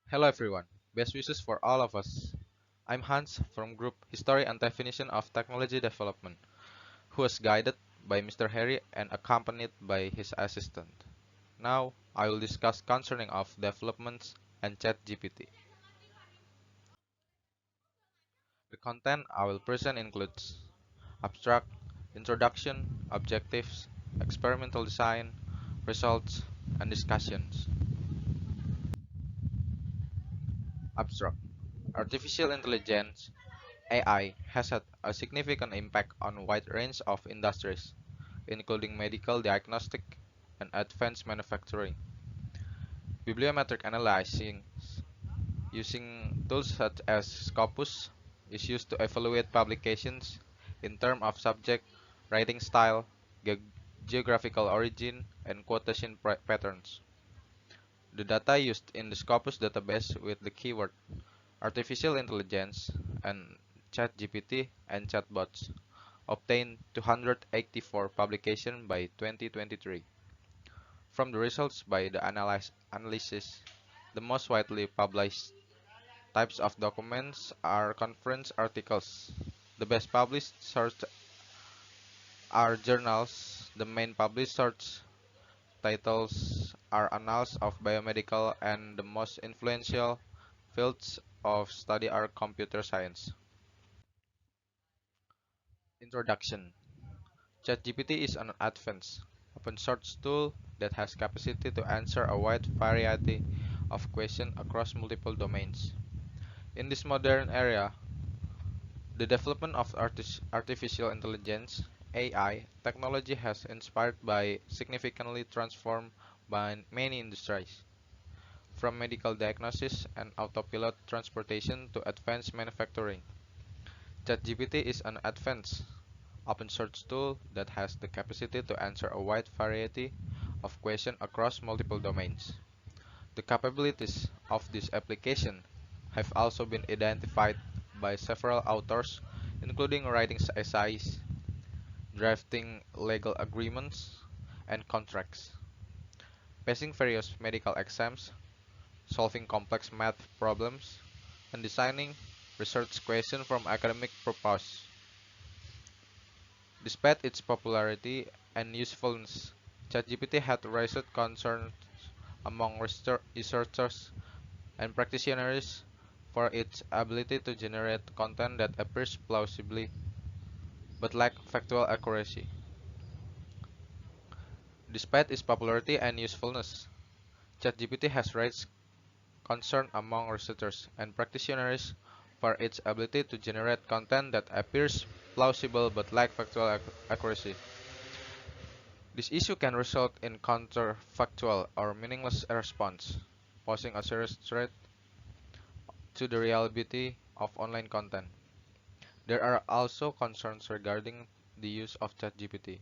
Hello everyone, best wishes for all of us. I'm Hans from Group History and Definition of Technology Development, who was guided by Mr. Harry and accompanied by his assistant. Now, I will discuss concerning of developments and ChatGPT. The content I will present includes abstract, introduction, objectives, experimental design, results, and discussions. Abstract. Artificial intelligence AI has had a significant impact on a wide range of industries, including medical diagnostic and advanced manufacturing. Bibliometric analyzing using tools such as SCOPUS is used to evaluate publications in terms of subject, writing style, geographical origin, and quotation patterns. The data used in the Scopus database with the keyword artificial intelligence and ChatGPT and Chatbots obtained 284 publications by 2023. From the results by the analysis, the most widely published types of documents are conference articles. The best published sources are journals. The main published source titles are Annals of biomedical, and the most influential fields of study are computer science. Introduction. ChatGPT is an advanced, open-source tool that has capacity to answer a wide variety of questions across multiple domains. In this modern era, the development of artificial intelligence (AI) technology has inspired by significantly transformed by many industries, from medical diagnosis and autopilot transportation to advanced manufacturing. ChatGPT is an advanced, open-source tool that has the capacity to answer a wide variety of questions across multiple domains. The capabilities of this application have also been identified by several authors, including writing essays, drafting legal agreements and contracts, passing various medical exams, solving complex math problems, and designing research questions from academic purposes. Despite its popularity and usefulness, ChatGPT had raised concerns among researchers and practitioners for its ability to generate content that appears plausibly but lack factual accuracy. Despite its popularity and usefulness, ChatGPT has raised concern among researchers and practitioners for its ability to generate content that appears plausible but lack factual accuracy. This issue can result in counterfactual or meaningless response, posing a serious threat to the reliability of online content. There are also concerns regarding the use of ChatGPT,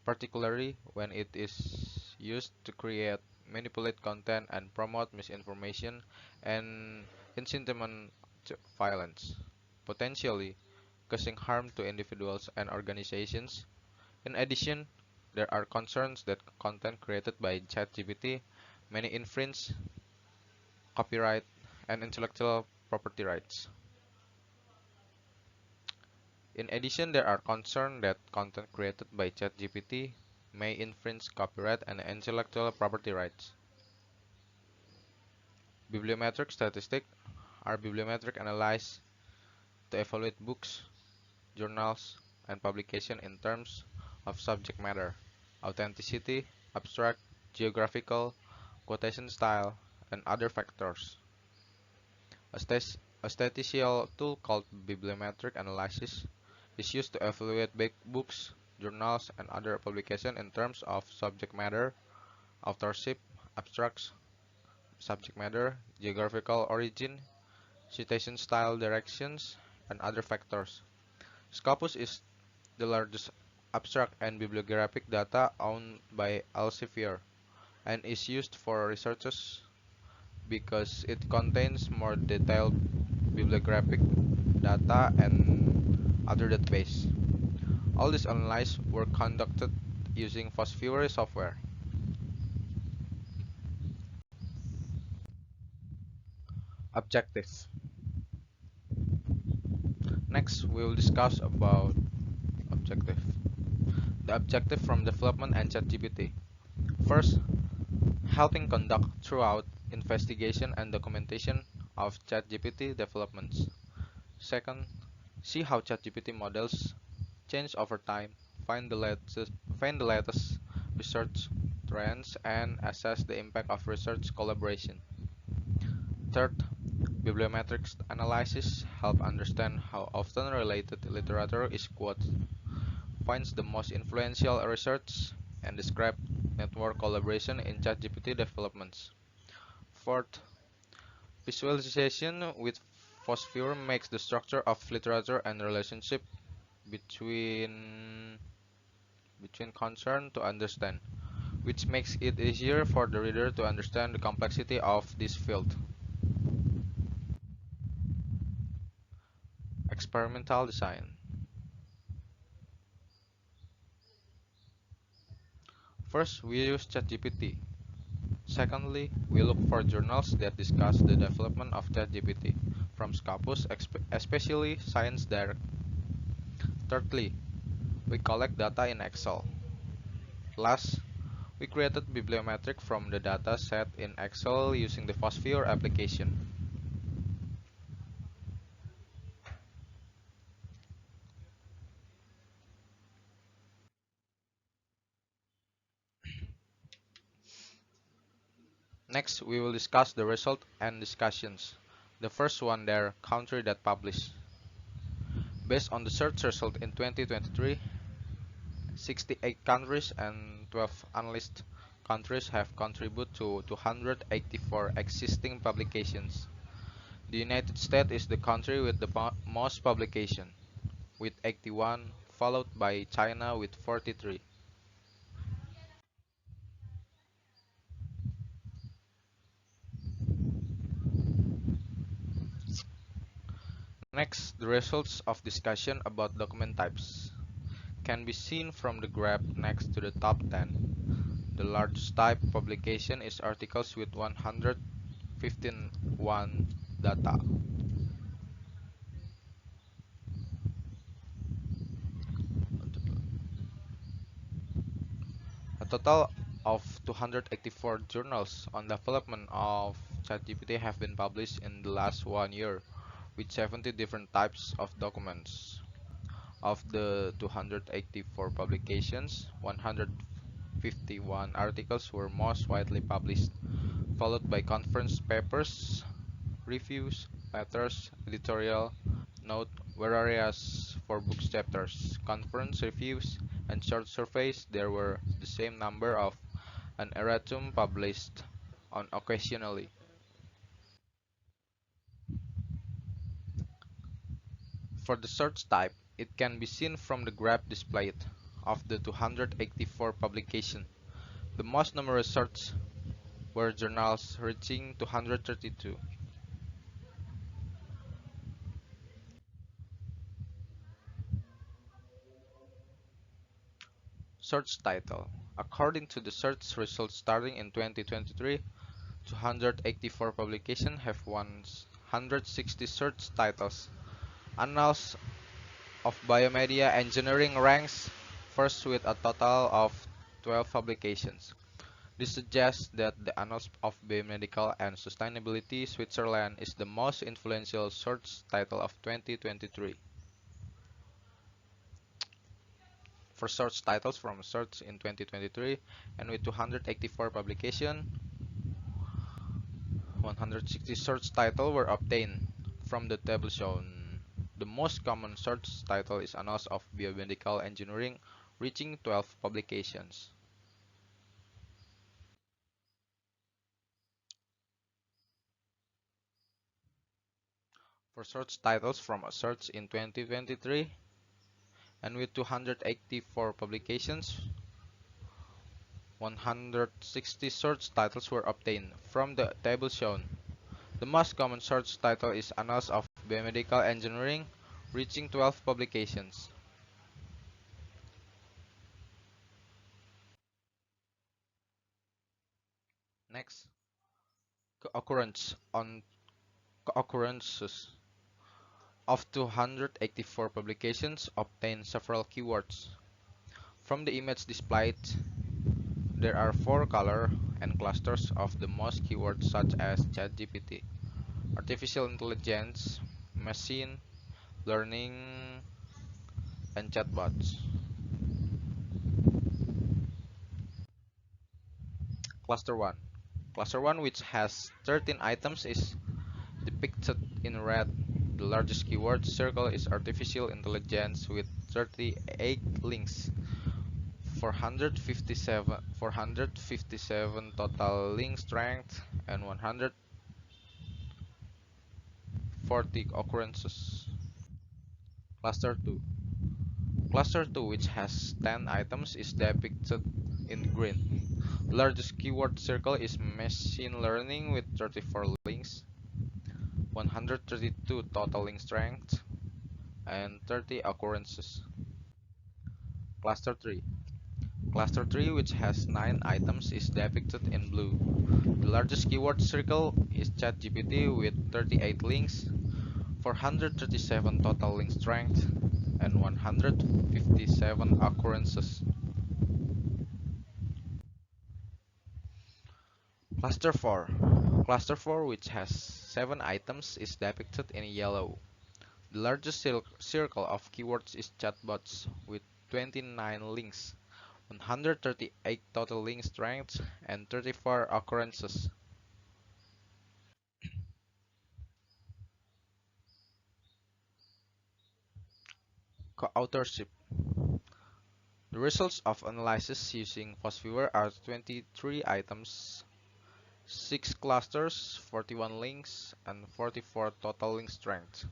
particularly when it is used to create, manipulate content, and promote misinformation and incitement to violence, potentially causing harm to individuals and organizations. In addition, there are concerns that content created by ChatGPT may infringe copyright and intellectual property rights. In addition, there are concerns that content created by ChatGPT may infringe copyright and intellectual property rights. Bibliometric statistics are bibliometric analysis to evaluate books, journals, and publication in terms of subject matter, authenticity, abstract, geographical, quotation style, and other factors. A statistical tool called bibliometric analysis is used to evaluate books, journals, and other publications in terms of subject matter, authorship, abstracts, subject matter, geographical origin, citation style directions, and other factors. Scopus is the largest abstract and bibliographic data owned by Elsevier and is used for researchers because it contains more detailed bibliographic data and other database. All these analyses were conducted using VOSviewer software. Objective. Next, we will discuss about objective. The objective from development and ChatGPT. First, helping conduct throughout investigation and documentation of ChatGPT developments. Second, see how ChatGPT models change over time, find the latest research trends, and assess the impact of research collaboration. Third, bibliometric analysis help understand how often related literature is quoted, finds the most influential research, and describe network collaboration in ChatGPT developments. Fourth, visualization with VOSviewer makes the structure of literature and relationship between concern to understand, which makes it easier for the reader to understand the complexity of this field. Experimental design. First, we use ChatGPT. Secondly, we look for journals that discuss the development of ChatGPT, from SCOPUS, especially Science Direct. Thirdly, we collect data in Excel. Last, we created bibliometric from the data set in Excel using the VOSviewer application. Next, we will discuss the result and discussions. The first one there, country that published. Based on the search result in 2023, 68 countries and 12 unlisted countries have contributed to 284 existing publications. The United States is the country with the most publication, with 81, followed by China with 43. Next, the results of discussion about document types can be seen from the graph next to the top 10. The largest type publication is articles with 151 data. A total of 284 journals on development of ChatGPT have been published in the last 1 year, with 70 different types of documents. Of the 284 publications, 151 articles were most widely published, followed by conference papers, reviews, letters, editorial, note, whereas for books chapters, conference reviews, and short surveys, there were the same number of an erratum published on occasionally. For the search type, it can be seen from the graph displayed. Of the 284 publications, the most numerous searches were journals reaching 232. Search title. According to the search results starting in 2023, 284 publications have 160 search titles. Annals of Biomedia Engineering ranks first with a total of 12 publications. This suggests that the Annals of Biomedical and Sustainability Switzerland is the most influential search title of 2023. For search titles from search in 2023, and with 284 publications, 160 search titles were obtained from the table shown. The most common search title is Annals of Biomedical Engineering, reaching 12 publications. For search titles from a search in 2023, and with 284 publications, 160 search titles were obtained from the table shown. The most common search title is Annals of Biomedical Engineering, reaching 12 publications. Next, occurrence on occurrences of 284 publications obtain several keywords. From the image displayed, there are four color and clusters of the most keywords such as ChatGPT, artificial intelligence, machine learning, and chatbots. Cluster 1. Cluster 1, which has 13 items, is depicted in red. The largest keyword circle is artificial intelligence with 38 links, 457 total link strength, and 140 occurrences. Cluster 2. Cluster 2, which has 10 items, is depicted in green. The largest keyword circle is machine learning with 34 links, 132 total link strength, and 30 occurrences. Cluster 3. Cluster 3, which has 9 items, is depicted in blue. The largest keyword circle is ChatGPT with 38 links, 437 total link strength, and 157 occurrences. Cluster 4. Cluster 4, which has 7 items, is depicted in yellow. The largest circle of keywords is chatbots with 29 links, 138 total link strengths, and 34 occurrences. Co-authorship. The results of analysis using VOSviewer are 23 items, 6 clusters, 41 links, and 44 total link strength.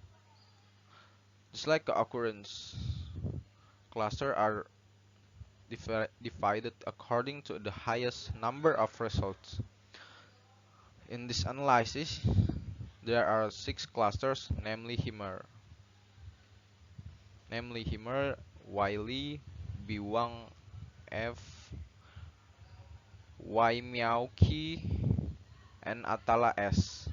Just like co-occurrence, clusters are divided according to the highest number of results. In this analysis, there are 6 clusters, namely Himer, Wiley, Biwang F, Waimiauki, and Atala S.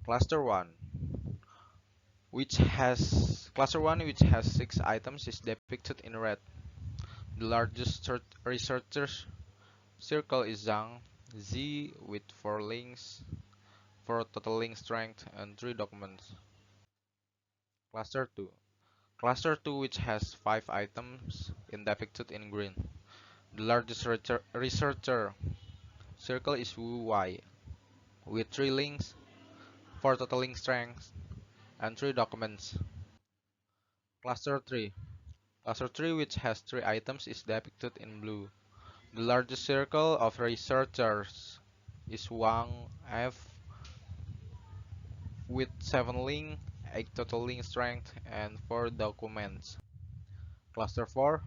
Cluster 1, Cluster 1, which has 6 items, is depicted in red. The largest researcher's circle is Zhang Z with 4 links, 4 total link strength, and 3 documents. Cluster 2. Cluster 2, which has 5 items, is depicted in green. The largest researcher circle is Wu Wai with 3 links, 4 total link strength, and 3 documents. Cluster 3. Cluster 3, which has 3 items, is depicted in blue. The largest circle of researchers is Wang F with 7 links, 8 total link strength, and 4 documents. Cluster 4.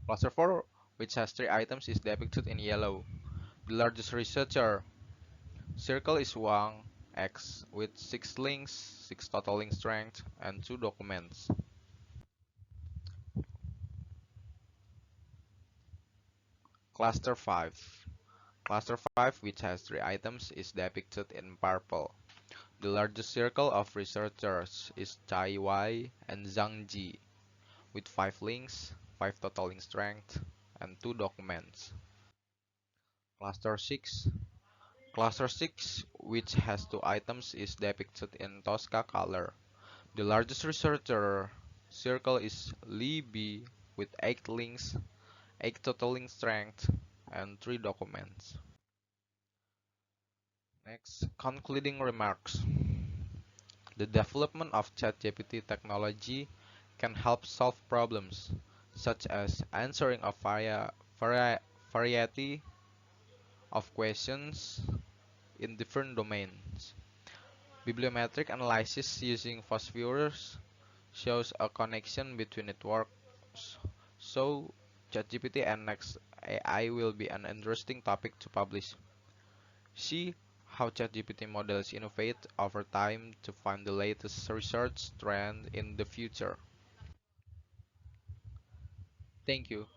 Cluster 4, which has 3 items, is depicted in yellow. The largest researcher circle is Wang X with 6 links, 6 total link strength, and 2 documents. Cluster 5. Cluster 5, which has 3 items, is depicted in purple. The largest circle of researchers is Chai Wai and Zhang Ji with 5 links, 5 total link strength, and 2 documents. Cluster 6. Cluster 6, which has 2 items, is depicted in Tosca color. The largest researcher circle is Li B with 8 links, 8 total link strength, and 3 documents. Next, concluding remarks. The development of ChatGPT technology can help solve problems such as answering a variety of questions in different domains. Bibliometric analysis using VOSviewers shows a connection between networks, so ChatGPT and next AI will be an interesting topic to publish. See how ChatGPT models innovate over time to find the latest research trend in the future. Thank you.